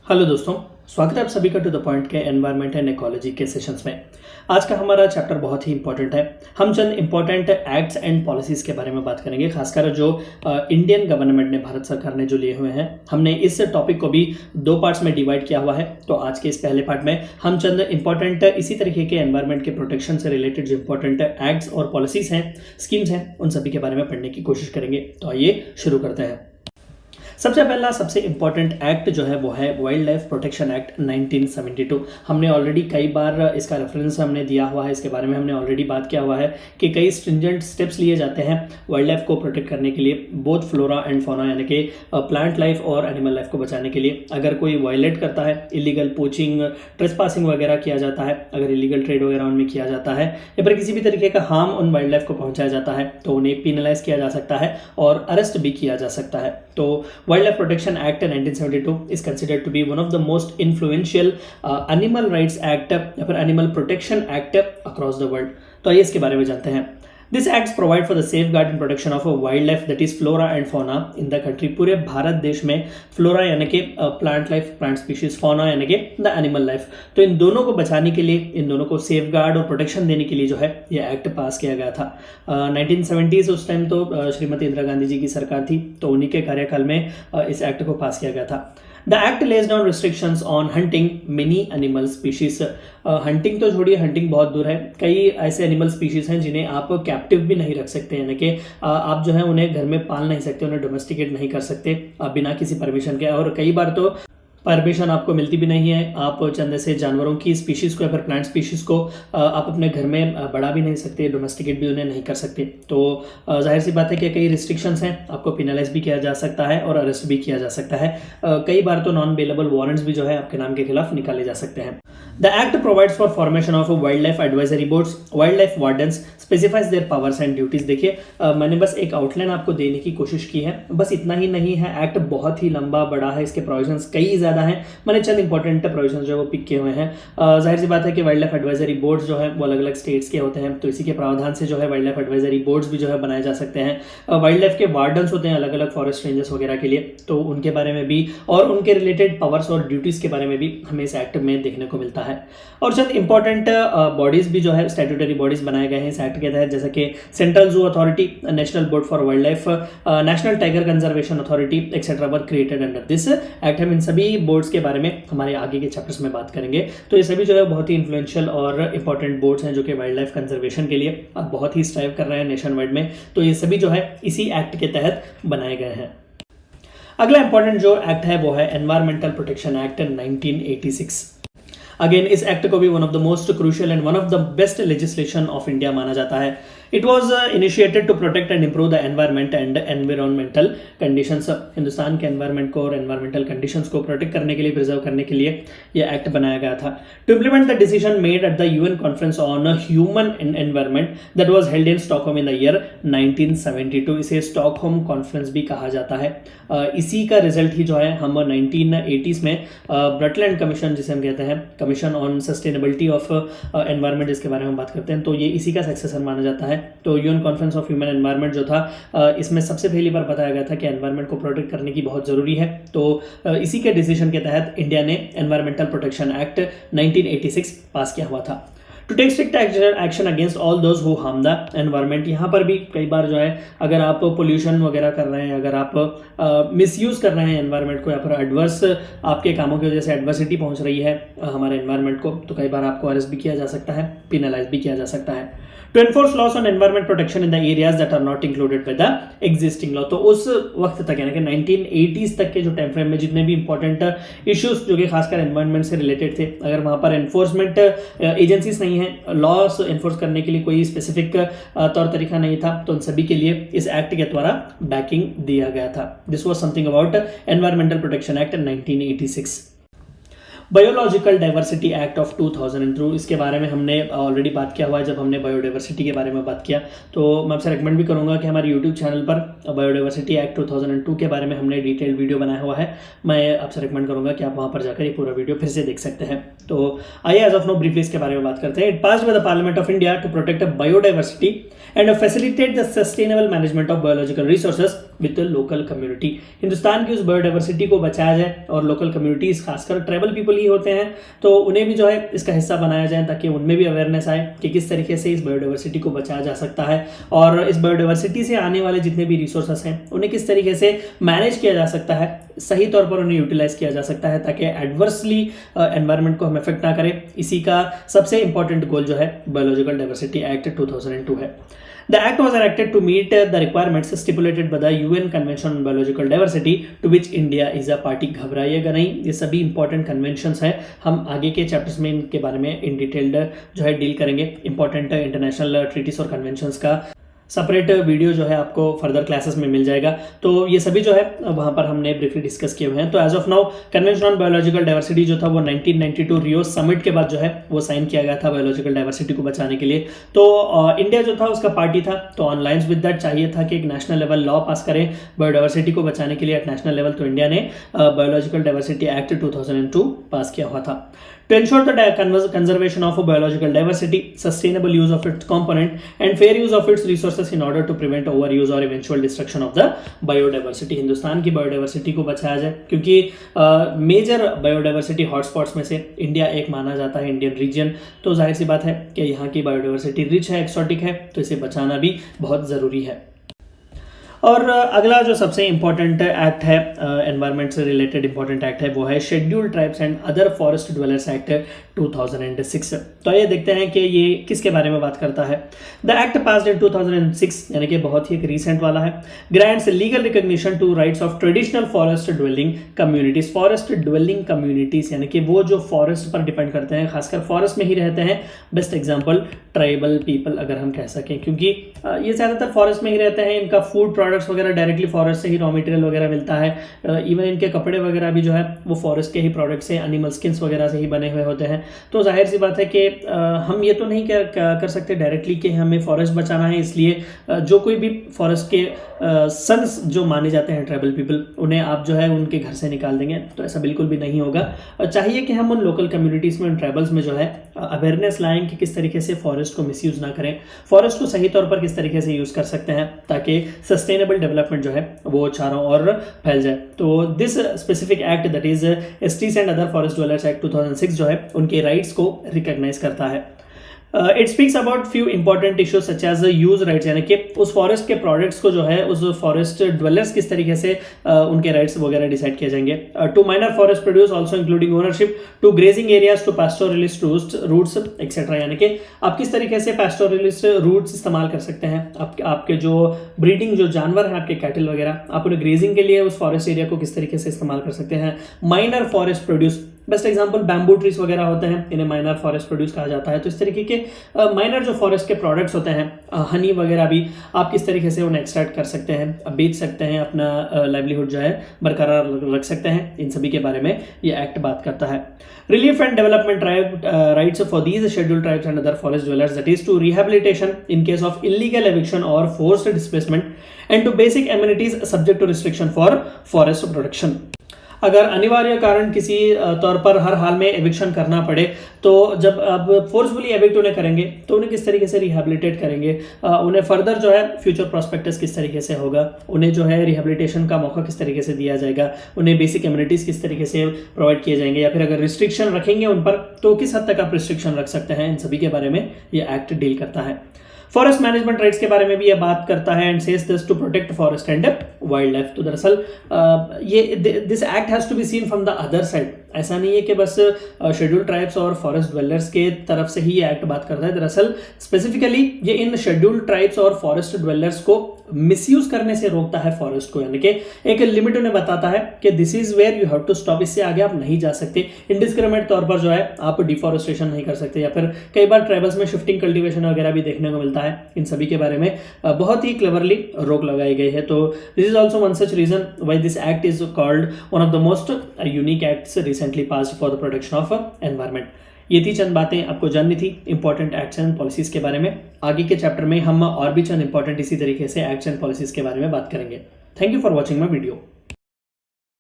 Hello दोस्तों, स्वागत है आप सभी का टू द पॉइंट के एनवायरनमेंट एंड इकोलॉजी के सेशंस में। आज का हमारा चैप्टर बहुत ही इंपॉर्टेंट है। हम चंद इंपॉर्टेंट एक्ट्स एंड पॉलिसीज के बारे में बात करेंगे, खासकर जो इंडियन गवर्नमेंट ने, भारत सरकार ने जो लिए हुए हैं। हमने इस टॉपिक को भी दो पार्ट्स में डिवाइड किया हुआ है। तो आज के इस पहले पार्ट में हम चंद इंपॉर्टेंट इसी तरीके के एनवायरनमेंट के प्रोटेक्शन से रिलेटेड जो इंपॉर्टेंट एक्ट्स और पॉलिसीज हैं, स्कीम्स हैं, उन सभी के बारे में पढ़ने की कोशिश करेंगे। तो आइए शुरू करते हैं। सबसे पहला सबसे इंपॉर्टेंट एक्ट जो है वो है वाइल्ड लाइफ प्रोटेक्शन एक्ट 1972। हमने ऑलरेडी कई बार इसका रेफरेंस हमने दिया हुआ है, इसके बारे में हमने ऑलरेडी बात किया हुआ है कि कई स्ट्रिंजेंट स्टेप्स लिए जाते हैं वाइल्ड लाइफ को प्रोटेक्ट करने के लिए, बोथ फ्लोरा एंड फौना यानी कि प्लांट लाइफ और एनिमल लाइफ को बचाने के लिए। अगर कोई वायलेट करता है, इलीगल पोचिंग, ट्रेसपासिंग वगैरह किया जाता है, अगर इलीगल ट्रेड वगैरह उनमें किया जाता है या फिर किसी भी तरीके का हार्म उन वाइल्ड लाइफ को पहुंचाया जाता है, तो उन्हें पिनलाइज किया जा सकता है और अरेस्ट भी किया जा सकता है। तो wild life protection act 1972 is considered to be one of the most influential animal rights act या फिर animal protection act across the world। तो आइए इसके बारे में जानते हैं। This acts provide for the safeguard and protection of a wildlife that is flora and fauna in the country। पूरे भारत देश में फ्लोरा यानी कि plant life, plant species, fauna यानी कि द एनिमल लाइफ, तो इन दोनों को बचाने के लिए, इन दोनों को सेफगार्ड और प्रोटेक्शन देने के लिए जो है ये एक्ट पास किया गया था। 1970s उस टाइम तो श्रीमती इंदिरा गांधी जी की सरकार थी, तो उन्हीं के कार्यकाल में इस एक्ट को पास किया गया था। The act lays down restrictions on hunting many animal species। Hunting तो छोड़िए, हंटिंग बहुत दूर है। कई ऐसे एनिमल स्पीशीज हैं जिन्हें आप कैप्टिव भी नहीं रख सकते, यानी कि आप जो है उन्हें घर में पाल नहीं सकते, उन्हें डोमेस्टिकेट नहीं कर सकते बिना किसी परमिशन के। और कई बार तो परमिशन आपको मिलती भी नहीं है। आप चंद ऐसे जानवरों की स्पीशीज़ को या फिर प्लांट स्पीशीज़ को आप अपने घर में बढ़ा भी नहीं सकते, डोमेस्टिकेट भी उन्हें नहीं कर सकते। तो जाहिर सी बात है कि कई रिस्ट्रिक्शंस हैं, आपको पिनलाइज भी किया जा सकता है और अरेस्ट भी किया जा सकता है। कई बार तो नॉन बेलेबल वारंट्स भी जो है आपके नाम के खिलाफ निकाले जा सकते हैं। The act provides for formation of wildlife advisory boards, wildlife wardens, specifies their powers and duties। देखिए मैंने बस एक आउटलाइन आपको देने की कोशिश की है, बस इतना ही नहीं है। एक्ट बहुत ही लंबा बड़ा है, इसके प्रोविजंस कई ज़्यादा हैं। मैंने चंद इंपॉर्टेंट प्रोविजंस जो वो पिक किए हुए हैं। जाहिर सी बात है कि वाइल्ड लाइफ एडवाइजरी बोर्ड्स जो है वो अलग अलग स्टेट्स के होते हैं, तो इसी के प्रावधान से जो है वाइल्ड लाइफ एडवाइजरी बोर्ड्स भी जो है बनाए जा सकते हैं। वाइल्ड लाइफ के वार्डन्स होते हैं अलग अलग फॉरेस्ट रेंजर्स वगैरह के लिए, तो उनके बारे में भी और उनके रिलेटेड पावर्स और ड्यूटीज़ के बारे में भी हमें इस एक्ट में देखने को मिलता है। और चंद इंपॉर्टेंट बॉडीज भी जो है, स्टैट्यूटरी बॉडीज बनाए गए हैं इस एक्ट के तहत, जैसे कि central zoo authority, national board for wild life, national tiger conservation authority etcetera were created under this act. हम इन सभी बोर्ड्स के बारे में हमारे आगे के चैप्टर्स में बात करेंगे। तो ये सभी जो है बहुत ही इन्फ्लुएंशियल और इंपॉर्टेंट बोर्ड्स हैं जो कि वाइल्ड लाइफ कंजर्वेशन के लिए अब बहुत ही स्ट्राइव कर रहे हैं नेशन वाइड में। तो ये सभी जो है इसी एक्ट के तहत बनाए गए हैं। अगला इंपॉर्टेंट जो एक्ट है वो है एनवायरमेंटल प्रोटेक्शन एक्ट 1986। अगेन इस एक्ट को भी one of the most crucial and one of the best legislation of India माना जाता है। It was initiated to protect and improve the environment and environmental conditions. Hindustan के एनवायरमेंट को और environmental conditions को प्रोटेक्ट करने के लिए, प्रिजर्व करने के लिए यह एक्ट बनाया गया था। To implement the decision made at the UN conference on human environment that was held in Stockholm in the year 1972। इसे स्टॉकहोम कॉन्फ्रेंस भी कहा जाता है। इसी का रिजल्ट ही जो है हम 1980s में ब्रटलैंड कमीशन, जिसे हम कहते हैं commission on sustainability of environment, जिसके बारे में हम बात करते हैं, तो ये इसी का सक्सेसर माना जाता है। तो UN conference of human environment जो था, इसमें सबसे पहली बार बताया गया था कि एनवायरनमेंट को प्रोटेक्ट करने की बहुत ज़रूरी है। तो इसी के डिसीजन के तहत इंडिया ने एनवायरमेंटल प्रोटेक्शन एक्ट 1986 पास किया हुआ था। To take strict action against all those who harm the environment. यहाँ पर भी कई बार जो है, अगर आप पोल्यूशन वगैरह कर रहे हैं, अगर आप मिसयूज़ कर रहे हैं एनवायरनमेंट को, या फिर एडवर्स आपके कामों की वजह से एडवर्सिटी पहुँच रही है हमारे एनवायरनमेंट को, तो कई बार आपको अरेस्ट भी किया जा सकता है, पिनलाइज भी किया जा सकता है। To enforce laws on environment protection in the areas that are not included by the existing law. तो उस वक्त तक यानी कि 1980s तक के जो टाइम फ्रेम में जितने भी इंपॉर्टेंट इश्यूज जो कि खासकर एनवायरमेंट से रिलेटेड थे, अगर वहाँ पर एनफोर्समेंट एजेंसीज नहीं है, लॉस एनफोर्स करने के लिए कोई स्पेसिफिक तौर तरीका नहीं था, तो उन सभी के लिए इस एक्ट के द्वारा बैकिंग दिया गया था। This was something about environmental protection act 1986। Biological diversity act of 2002, इसके बारे में हमने ऑलरेडी बात किया हुआ है जब हमने बायोडाइवर्सिटी के बारे में बात किया। तो मैं आपसे रिकमेंड भी करूंगा कि हमारे यूट्यूब चैनल पर बायोडाइवर्सिटी एक्ट 2002 के बारे में हमने डिटेल वीडियो बनाया हुआ है। मैं आपसे रिकमेंड करूंगा कि आप वहां पर जाकर ये पूरा वीडियो फिर से देख सकते हैं। तो आइए एज ऑफ नो ब्रीफली इसके बारे में बात करते हैं। It passed by the parliament of India to protect biodiversity and facilitate the sustainable management of biological resources with local community. Hindustan की उस बायोडाइवर्सिटी को बचाया जाए और लोकल कम्युनिटीज, खासकर ट्राइबल पीपल ही होते हैं, तो उन्हें भी जो है इसका हिस्सा बनाया जाए ताकि उनमें भी अवेयरनेस आए कि किस तरीके से इस बायोडाइवर्सिटी को बचाया जा सकता है और इस बायोडाइवर्सिटी से आने वाले जितने भी रिसोर्सेस हैं उन्हें किस तरीके से मैनेज किया जा सकता है, सही तौर पर उन्हें यूटिलाइज किया जा सकता है ताकि एडवर्सली एनवायरनमेंट को हम इफेक्ट ना करें। इसी का सबसे इंपॉर्टेंट गोल जो है बायोलॉजिकल डाइवर्सिटी एक्ट 2002 है। The act was enacted to meet the requirements stipulated by the UN Convention on Biological Diversity, to which India is a party। घबराइएगा नहीं, ये सभी इंपॉर्टेंट कन्वेंशंस हैं। हम आगे के चैप्टर्स में इनके बारे में इन डिटेल्ड जो है डील करेंगे। इंपॉर्टेंट इंटरनेशनल ट्रीटीज और कन्वेंशंस का सेपरेट वीडियो जो है आपको फर्दर क्लासेस में मिल जाएगा। तो ये सभी जो है वहाँ पर हमने ब्रीफली डिस्कस किए हुए हैं। तो as of now convention on biological diversity जो था वो 1992 रियो समिट के बाद जो है वो साइन किया गया था बायोलॉजिकल डाइवर्सिटी को बचाने के लिए। तो इंडिया जो था उसका पार्टी था, तो ऑन लाइन्स विद दैट चाहिए था कि एक नेशनल लेवल लॉ पास करें बायोडाइवर्सिटी को बचाने के लिए एट नेशनल लेवल। तो इंडिया ने बायोलॉजिकल डाइवर्सिटी एक्ट 2002 पास किया हुआ था। To ensure the conservation of biological diversity, sustainable use of its component and fair use of its resources in order to prevent overuse or eventual destruction of the biodiversity, Hindustan की biodiversity को बचाया जाए क्योंकि major biodiversity hotspots में से India एक माना जाता है, इंडियन रीजन। तो जाहिर सी बात है कि यहाँ की बायोडाइवर्सिटी रिच है, एक्सोटिक है, तो इसे बचाना भी बहुत ज़रूरी है। और अगला जो सबसे इंपॉर्टेंट एक्ट है एनवायरनमेंट से रिलेटेड इंपॉर्टेंट एक्ट है वो है scheduled tribes and other forest dwellers act 2006। तो ये देखते हैं कि ये किसके बारे में बात करता है। द एक्ट पास्ड इन 2006, यानी कि बहुत ही एक रीसेंट वाला है। Grants legal recognition to rights of traditional forest dwelling communities. Forest dwelling communities यानी कि वो जो फॉरेस्ट पर डिपेंड करते हैं, खासकर फॉरेस्ट में ही रहते हैं। बेस्ट एग्जाम्पल ट्राइबल पीपल अगर हम कह सकें, क्योंकि ये ज़्यादातर फॉरेस्ट में ही रहते हैं। इनका फूड प्रोडक्ट्स वगैरह डायरेक्टली फॉरेस्ट से ही रॉ मटेरियल वगैरह मिलता है। इवन इनके कपड़े वगैरह भी जो है वो फॉरेस्ट के ही प्रोडक्ट से, एनिमल स्किन्स वगैरह से ही बने हुए होते हैं। तो जाहिर सी बात है कि हम ये तो नहीं कर सकते डायरेक्टली कि हमें फॉरेस्ट बचाना है, इसलिए जो कोई भी फॉरेस्ट के सन्स जो माने जाते हैं ट्राइबल पीपल, उन्हें आप जो है उनके घर से निकाल देंगे, तो ऐसा बिल्कुल भी नहीं होगा। चाहिए कि हम उन लोकल कम्युनिटीज़ में, उन ट्राइबल्स में जो है अवेयरनेस लाएं कि किस तरीके से फॉरेस्ट को मिसयूज़ ना करें, फॉरेस्ट को सही तौर पर किस तरीके से यूज़ कर सकते हैं ताकि सस्टेनेबल डेवलपमेंट जो है वो चारों ओर फैल जाए। तो this specific act that is STs and other forest dwellers act 2006 जो है उनके राइट्स को रिकॉग्नाइज करता है। It speaks about few important issues such as use rights, यानी कि उस फॉरेस्ट के प्रोडक्ट्स को जो है उस फॉरेस्ट ड्वेलर्स किस तरीके से उनके राइट्स वगैरह डिसाइड किए जाएंगे। To minor forest produce also including ownership, to grazing areas, to pastoralist routes etcetera, यानी कि आप किस तरीके से पैस्टोरलिस्ट रूट्स इस्तेमाल कर सकते हैं। आपके जो ब्रीडिंग जो जानवर हैं, आपके कैटल वगैरह, आप उन्हें ग्रेजिंग के लिए उस फॉरेस्ट एरिया को किस तरीके से इस्तेमाल कर सकते हैं। Minor forest produce, best example bamboo trees वगैरह होते हैं, इन्हें माइनर फॉरेस्ट प्रोड्यूस कहा जाता है। तो इस तरीके के माइनर जो फॉरेस्ट के प्रोडक्ट्स होते हैं, हनी वगैरह भी आप किस तरीके से उन्हें एक्सट्रैक्ट कर सकते हैं, बेच सकते हैं, अपना लाइवलीहुड जो है बरकरार रख सकते हैं, इन सभी के बारे में ये एक्ट बात करता है। Relief and development rights for these scheduled tribes and other forest dwellers, that is to rehabilitation in case of illegal eviction और forced displacement and to basic amenities subject to restriction for forest production. अगर अनिवार्य कारण किसी तौर पर हर हाल में eviction करना पड़े, तो जब आप फोर्सफुली एविक्ट उन्हें करेंगे तो उन्हें किस तरीके से रिहेबिलिटेट करेंगे, उन्हें फर्दर जो है फ्यूचर प्रोस्पेक्टस किस तरीके से होगा, उन्हें जो है रिहेबिलिटेशन का मौका किस तरीके से दिया जाएगा, उन्हें बेसिक एमिनिटीज़ किस तरीके से प्रोवाइड किए जाएंगे, या फिर अगर रिस्ट्रिक्शन रखेंगे उन पर तो किस हद तक आप रिस्ट्रिक्शन रख सकते हैं, इन सभी के बारे में ये एक्ट डील करता है। फॉरेस्ट मैनेजमेंट राइट्स के बारे में भी ये बात करता है and says this to protect forest and wildlife. तो दरअसल ये this act has to be seen from the other side. ऐसा नहीं है कि बस शेड्यूल्ड ट्राइब्स और फॉरेस्ट ड्वेलर्स के तरफ से ही ये एक्ट बात करता है। दरअसल स्पेसिफिकली ये इन शेड्यूल्ड ट्राइब्स और फॉरेस्ट ड्वेलर्स को मिसयूज करने से रोकता है फॉरेस्ट को, यानी कि एक लिमिट उन्हें बताता है कि this is where you have to stop, इससे आगे आप नहीं जा सकते। इनडिस्क्रिमिनेट तौर पर जो है आप डिफॉरेस्टेशन नहीं कर सकते, या फिर कई बार ट्राइबल्स में शिफ्टिंग कल्टीवेशन वगैरह भी देखने को मिलता है। इन सभी के बारे में बहुत ही क्लेवरली रोक लगाई गई है। तो this is also one such reason why this act is called one of the most unique acts recently recently passed for the protection of environment. ये थी चंद बातें आपको जाननी थी इंपॉर्टेंट एक्ट्स एंड पॉलिसीज के बारे में। आगे के चैप्टर में हम और भी चंद इंपॉर्टेंट इसी तरीके से एक्ट्स एंड पॉलिसीज के बारे में बात करेंगे। Thank you for watching my video.